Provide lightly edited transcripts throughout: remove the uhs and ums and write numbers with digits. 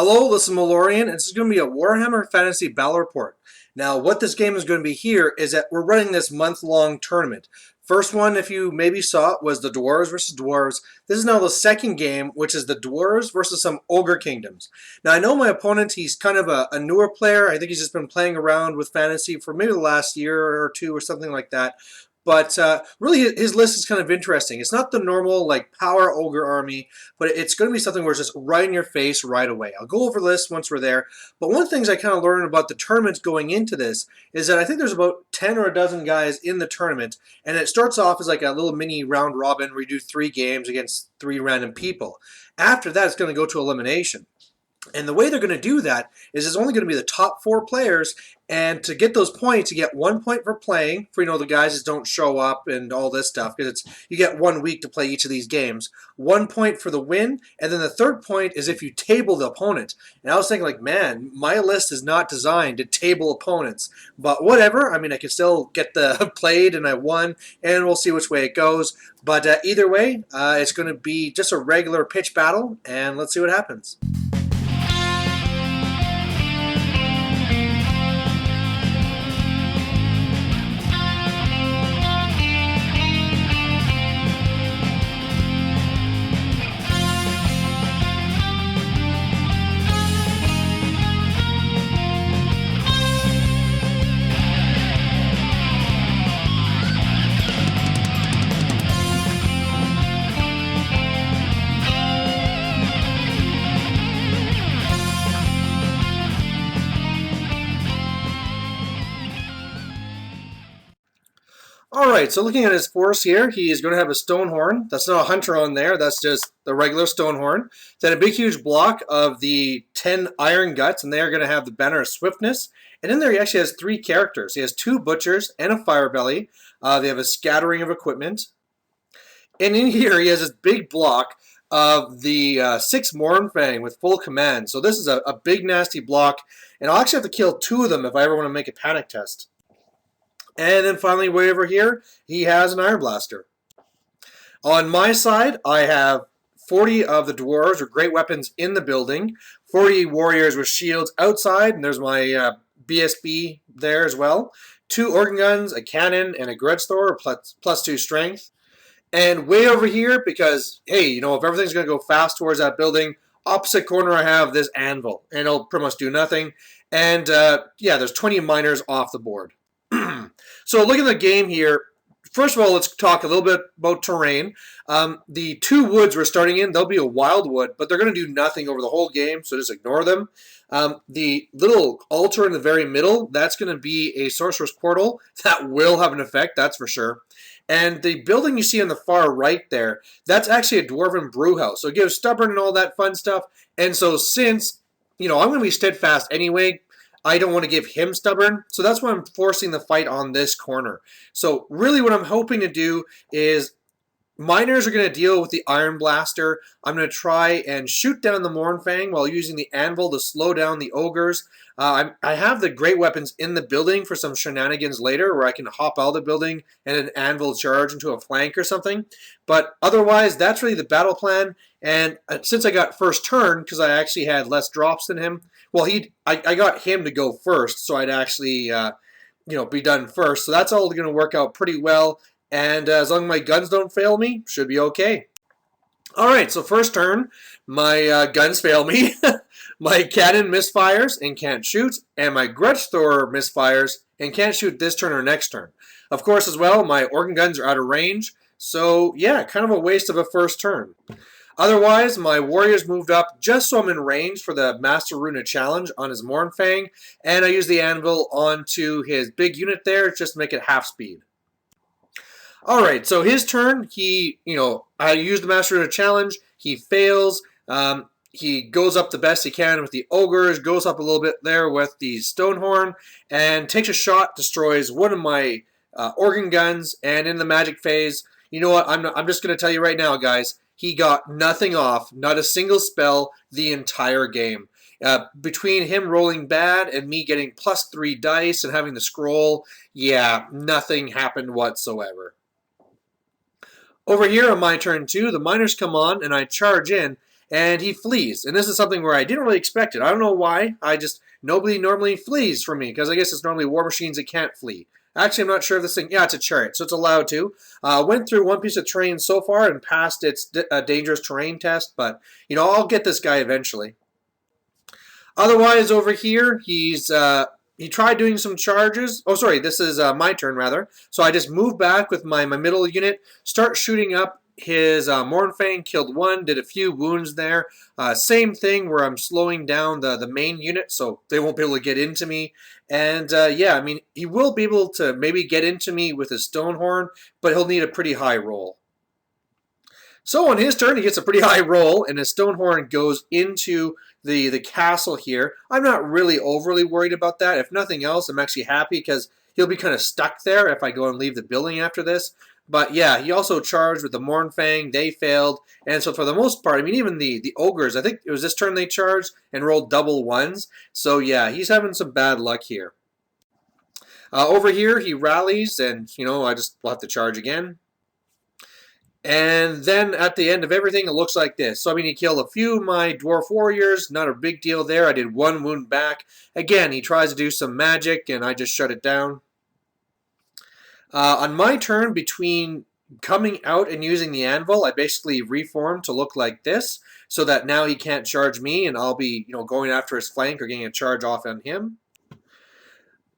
Hello, this is Malorian, and this is going to be a Warhammer Fantasy Battle Report. Now, what this game is going to be here is that we're running this month-long tournament. First one, if you maybe saw it, was the Dwarves versus Dwarves. This is now the second game, which is the Dwarves versus some Ogre Kingdoms. Now, I know my opponent, he's kind of a newer player. I think he's just been playing around with Fantasy for maybe the last year or two or something like that. But really, his list is kind of interesting. It's not the normal like power ogre army, but it's going to be something where it's just right in your face right away. I'll go over this once we're there. But one of the things I kind of learned about the tournaments going into this is that I think there's about 10 or a dozen guys in the tournament, and it starts off as like a little mini round robin where you do 3 games against 3 random people. After that, it's going to go to elimination. And the way they're going to do that is it's only going to be the top 4 players, and to get those points, you get 1 point for playing, for the guys that don't show up and all this stuff, because you get 1 week to play each of these games. 1 point for the win, and then the third point is if you table the opponent. And I was thinking, like, man, my list is not designed to table opponents, but whatever. I mean, I can still get the played, and I won, and we'll see which way it goes. But either way, it's going to be just a regular pitch battle, and let's see what happens. Alright, so looking at his force here, he is going to have a stone horn. That's not a hunter on there, that's just the regular stone horn. Then a big huge block of the 10 iron guts, and they are going to have the banner of swiftness. And in there he actually has 3 characters. He has 2 butchers and a fire belly. They have a scattering of equipment. And in here he has this big block of the 6 Mournfang with full command. So this is a big nasty block, and I'll actually have to kill 2 of them if I ever want to make a panic test. And then finally, way over here, he has an Iron Blaster. On my side, I have 40 of the Dwarves with great weapons in the building, 40 warriors with shields outside, and there's my BSB there as well, 2 organ guns, a cannon, and a grudge thrower, plus 2 strength. And way over here, because, hey, if everything's going to go fast towards that building, opposite corner I have this anvil, and it'll pretty much do nothing. And, yeah, there's 20 miners off the board. So looking at the game here, first of all, let's talk a little bit about terrain. The 2 woods we're starting in, they'll be a wild wood, but they're going to do nothing over the whole game, so just ignore them. The little altar in the very middle, that's going to be a sorcerer's portal. That will have an effect, that's for sure. And the building you see on the far right there, that's actually a dwarven brew house. So it gives stubborn and all that fun stuff. And so since, I'm going to be steadfast anyway, I don't want to give him stubborn, so that's why I'm forcing the fight on this corner. So really what I'm hoping to do is miners are going to deal with the Iron Blaster. I'm going to try and shoot down the Mournfang while using the anvil to slow down the ogres. I have the great weapons in the building for some shenanigans later where I can hop out of the building and an anvil charge into a flank or something. But otherwise, that's really the battle plan. And since I got first turn, because I actually had less drops than him, well, I got him to go first, so I'd actually be done first. So that's all going to work out pretty well. And as long as my guns don't fail me, should be okay. Alright, so first turn, my guns fail me. My cannon misfires and can't shoot, and my grudge thrower misfires and can't shoot this turn or next turn. Of course, as well, my organ guns are out of range, so yeah, kind of a waste of a first turn. Otherwise, my warriors moved up just so I'm in range for the Master Runa challenge on his Mournfang, and I use the anvil onto his big unit there just to make it half speed. Alright, so his turn, I use the Master Runa challenge, he fails, he goes up the best he can with the ogres, goes up a little bit there with the Stonehorn, and takes a shot, destroys one of my organ guns, and in the magic phase, you know what, I'm just going to tell you right now, guys, he got nothing off, not a single spell the entire game. Between him rolling bad and me getting +3 dice and having the scroll, yeah, nothing happened whatsoever. Over here on my turn 2, the miners come on and I charge in, and he flees. And this is something where I didn't really expect it. I don't know why. Nobody normally flees from me, because I guess it's normally war machines that can't flee. Actually, I'm not sure if this thing, yeah, it's a chariot, so it's allowed to. Went through one piece of terrain so far and passed its dangerous terrain test, but, I'll get this guy eventually. Otherwise, over here, he tried doing some charges. Oh, sorry, this is my turn, rather. So I just move back with my middle unit, start shooting up his Mornfang, killed one, did a few wounds there. Same thing where I'm slowing down the main unit so they won't be able to get into me. And yeah, I mean, he will be able to maybe get into me with his Stonehorn, but he'll need a pretty high roll. So on his turn, he gets a pretty high roll, and his Stonehorn goes into the castle here. I'm not really overly worried about that. If nothing else, I'm actually happy because he'll be kind of stuck there if I go and leave the building after this. But yeah, he also charged with the Mornfang. They failed. And so for the most part, I mean, even the Ogres, I think it was this turn they charged and rolled double ones. So yeah, he's having some bad luck here. Over here, he rallies, and, I just will have to charge again. And then at the end of everything, it looks like this. So, I mean, he killed a few of my Dwarf Warriors. Not a big deal there. I did one wound back. Again, he tries to do some magic, and I just shut it down. On my turn, between coming out and using the anvil, I basically reformed to look like this, so that now he can't charge me, and I'll be, going after his flank or getting a charge off on him.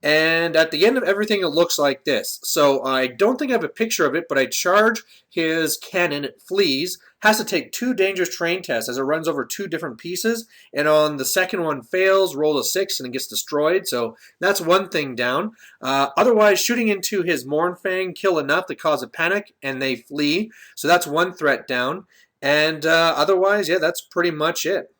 And at the end of everything, it looks like this. So I don't think I have a picture of it, but I charge his cannon, it flees, has to take 2 dangerous terrain tests as it runs over 2 different pieces, and on the second one fails, roll a 6, and it gets destroyed. So that's one thing down. Otherwise, shooting into his Mornfang kill enough to cause a panic, and they flee. So that's one threat down. And otherwise, yeah, that's pretty much it.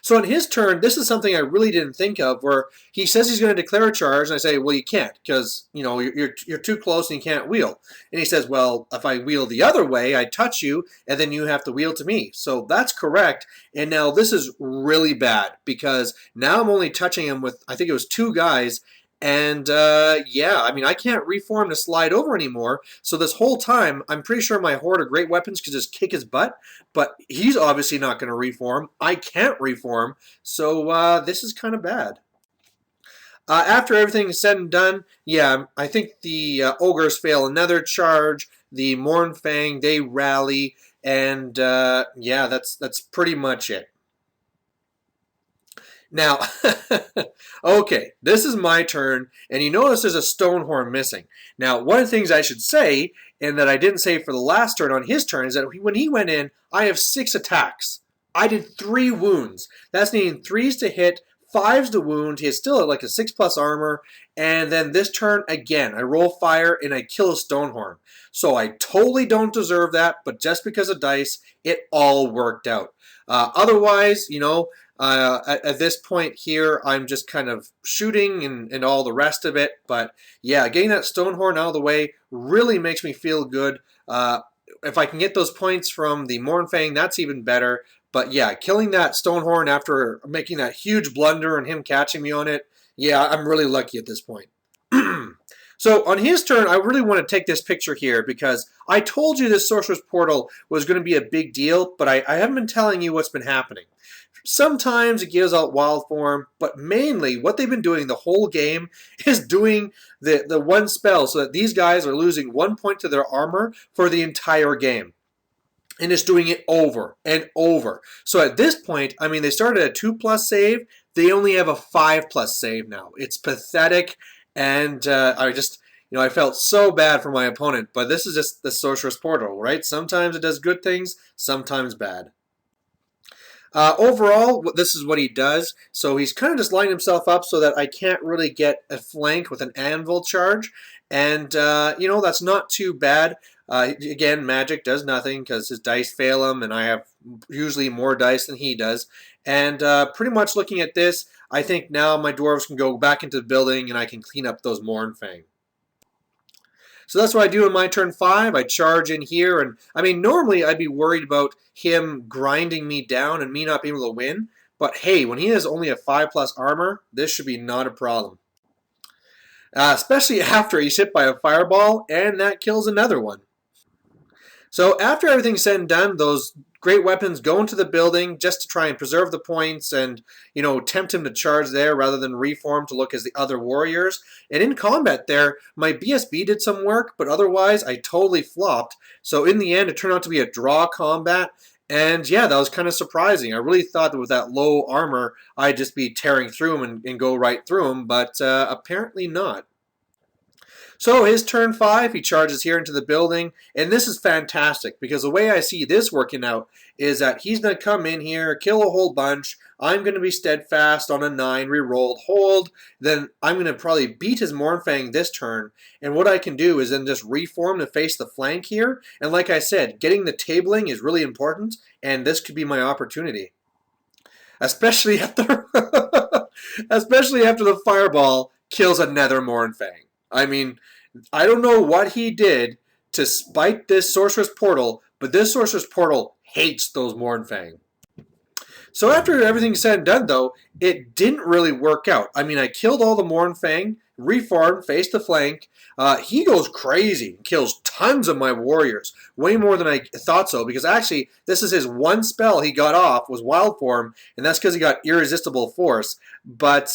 So on his turn, this is something I really didn't think of, where he says he's going to declare a charge, and I say, well, you can't, because you're too close and you can't wheel. And he says, well, if I wheel the other way, I touch you, and then you have to wheel to me. So that's correct. And now this is really bad, because now I'm only touching him with, I think it was 2 guys. And yeah, I mean, I can't reform to slide over anymore. So this whole time, I'm pretty sure my Horde of Great Weapons could just kick his butt. But he's obviously not going to reform. I can't reform. So this is kind of bad. After everything is said and done, yeah, I think the Ogres fail another charge. The Mornfang, they rally. And yeah, that's pretty much it. Now, okay, this is my turn, and you notice there's a Stonehorn missing. Now, one of the things I should say, and that I didn't say for the last turn on his turn, is that when he went in, I have 6 attacks. I did 3 wounds. That's needing 3s to hit, 5s to wound. He is still at like a 6+ armor, and then this turn, again, I roll fire, and I kill a Stonehorn. So I totally don't deserve that, but just because of dice, it all worked out. Otherwise, at this point here, I'm just kind of shooting and all the rest of it. But yeah, getting that Stonehorn out of the way really makes me feel good. If I can get those points from the Mornfang, that's even better. But yeah, killing that Stonehorn after making that huge blunder and him catching me on it, yeah, I'm really lucky at this point. So on his turn, I really want to take this picture here because I told you this Sorcerer's Portal was going to be a big deal, but I haven't been telling you what's been happening. Sometimes it gives out wild form, but mainly what they've been doing the whole game is doing the one spell so that these guys are losing 1 point to their armor for the entire game. And it's doing it over and over. So at this point, I mean, they started at 2+ save. They only have a 5+ save now. It's pathetic. And I felt so bad for my opponent. But this is just the Sorcerer's Portal, right? Sometimes it does good things, sometimes bad. Overall, this is what he does. So he's kind of just lining himself up so that I can't really get a flank with an anvil charge. And, that's not too bad. Again, magic does nothing because his dice fail him, and I have usually more dice than he does. And pretty much looking at this, I think now my dwarves can go back into the building and I can clean up those Mornfang. So that's what I do in my turn 5. I charge in here, and I mean, normally I'd be worried about him grinding me down and me not being able to win. But hey, when he has only a 5+ armor, this should be not a problem. Especially after he's hit by a fireball, and that kills another one. So after everything's said and done, those great weapons go into the building just to try and preserve the points and, tempt him to charge there rather than reform to look as the other warriors. And in combat there, my BSB did some work, but otherwise I totally flopped. So in the end, it turned out to be a draw combat. And yeah, that was kind of surprising. I really thought that with that low armor, I'd just be tearing through him and go right through him, but apparently not. So his turn 5, he charges here into the building, and this is fantastic because the way I see this working out is that he's going to come in here, kill a whole bunch. I'm going to be steadfast on a 9, re-rolled, hold. Then I'm going to probably beat his Mornfang this turn, and what I can do is then just reform to face the flank here. And like I said, getting the tabling is really important, and this could be my opportunity. Especially after, especially after the fireball kills another Mornfang. I mean, I don't know what he did to spite this Sorceress Portal, but this Sorceress Portal hates those Mornfang. So after everything's said and done, though, it didn't really work out. I mean, I killed all the Mornfang, reformed, faced the flank. He goes crazy and kills tons of my warriors, way more than I thought so, because actually, this is his one spell he got off, was Wild Form, and that's because he got Irresistible Force. But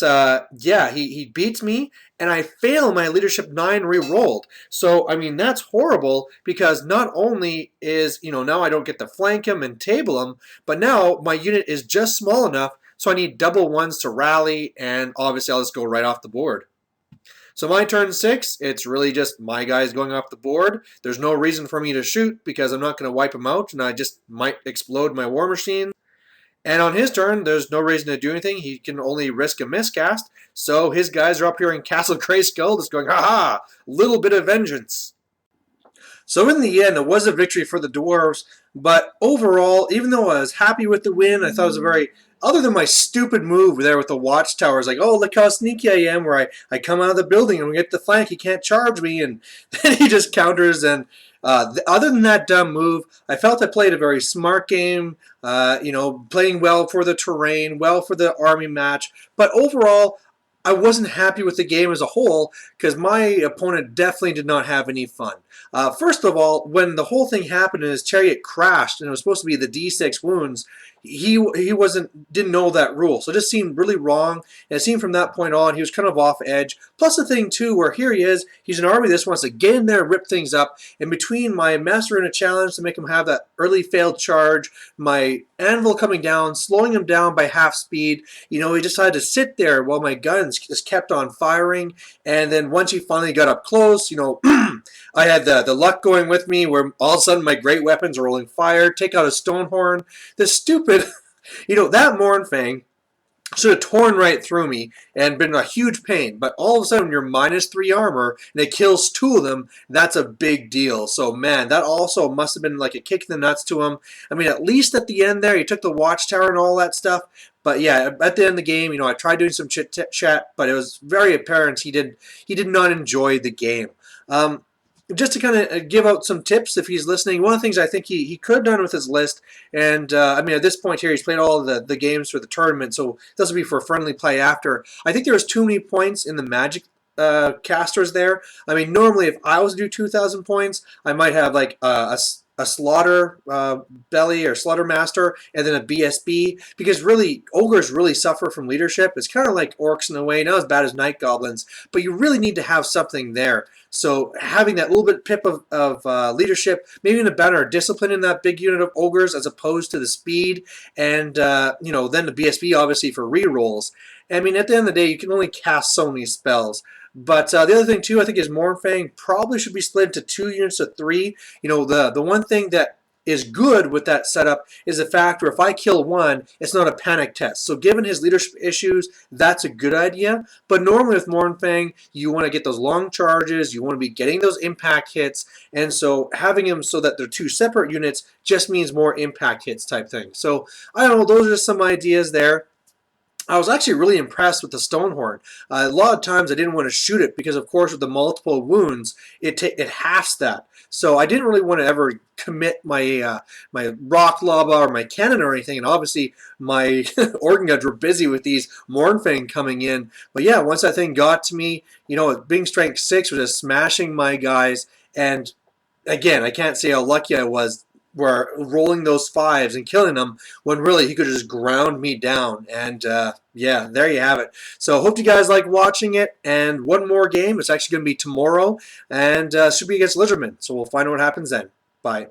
yeah, he beats me, and I fail my Leadership 9 re-rolled. So, I mean, that's horrible, because not only is, now I don't get to flank him and table him, but now my unit is just small enough, so I need double ones to rally, and obviously I'll just go right off the board. So my turn 6, it's really just my guys going off the board. There's no reason for me to shoot because I'm not going to wipe them out, and I just might explode my War Machine. And on his turn, there's no reason to do anything. He can only risk a miscast. So his guys are up here in Castle Grayskull just going, ha-ha, little bit of vengeance. So in the end, it was a victory for the Dwarves, but overall, even though I was happy with the win, I thought it was a very, other than my stupid move there with the watchtowers, like, oh, look how sneaky I am, where I come out of the building and we get the flank, he can't charge me, and then he just counters, and other than that dumb move, I felt I played a very smart game, playing well for the terrain, well for the army match, but overall, I wasn't happy with the game as a whole because my opponent definitely did not have any fun. First of all, when the whole thing happened and his chariot crashed and it was supposed to be the D6 wounds, he didn't know that rule, so it just seemed really wrong. And it seemed from that point on he was kind of off edge. Plus the thing too, where here he is, he's an army that just wants to get in there, rip things up. And between my Master in a challenge to make him have that early failed charge, my anvil coming down, slowing him down by half speed, he decided to sit there while my guns just kept on firing. And then once he finally got up close, I had the luck going with me where all of a sudden my great weapons are rolling fire, take out a Stonehorn. This stupid, that Mornfang should have torn right through me and been a huge pain. But all of a sudden, you're -3 armor, and it kills 2 of them. That's a big deal. So, man, that also must have been like a kick in the nuts to him. I mean, at least at the end there, he took the watchtower and all that stuff. But yeah, at the end of the game, I tried doing some chit-chat, but it was very apparent he did not enjoy the game. Just to kind of give out some tips if he's listening, one of the things I think he could have done with his list, and I mean, at this point here, he's played all of the games for the tournament, so this will be for friendly play after. I think there was too many points in the Magic casters there. I mean, normally if I was to do 2,000 points, I might have like a Slaughter Belly or Slaughter Master, and then a BSB, because really, Ogres really suffer from leadership. It's kind of like Orcs in a way, not as bad as Night Goblins, but you really need to have something there. So having that little bit pip of leadership, maybe in a better discipline in that big unit of Ogres as opposed to the speed, and then the BSB obviously for rerolls. I mean, at the end of the day, you can only cast so many spells. But the other thing too, I think, is Mornfang probably should be split into 2 units of 3. The one thing that is good with that setup is the fact where if I kill one, it's not a panic test. So given his leadership issues, that's a good idea. But normally with Mornfang, you want to get those long charges, you want to be getting those impact hits, and so having him so that they're 2 separate units just means more impact hits type thing. So I don't know, those are just some ideas there. I was actually really impressed with the Stonehorn. A lot of times I didn't want to shoot it because, of course, with the multiple wounds, it halves that. So I didn't really want to ever commit my my rock lava or my cannon or anything. And obviously my organ guns were busy with these Mornfang coming in. But yeah, once that thing got to me, being strength 6 was just smashing my guys. And again, I can't say how lucky I was where rolling those fives and killing them when really he could just ground me down. And yeah, there you have it. So hope you guys like watching it. And one more game. It's actually going to be tomorrow, and should be against Lizardman. So we'll find out what happens then. Bye.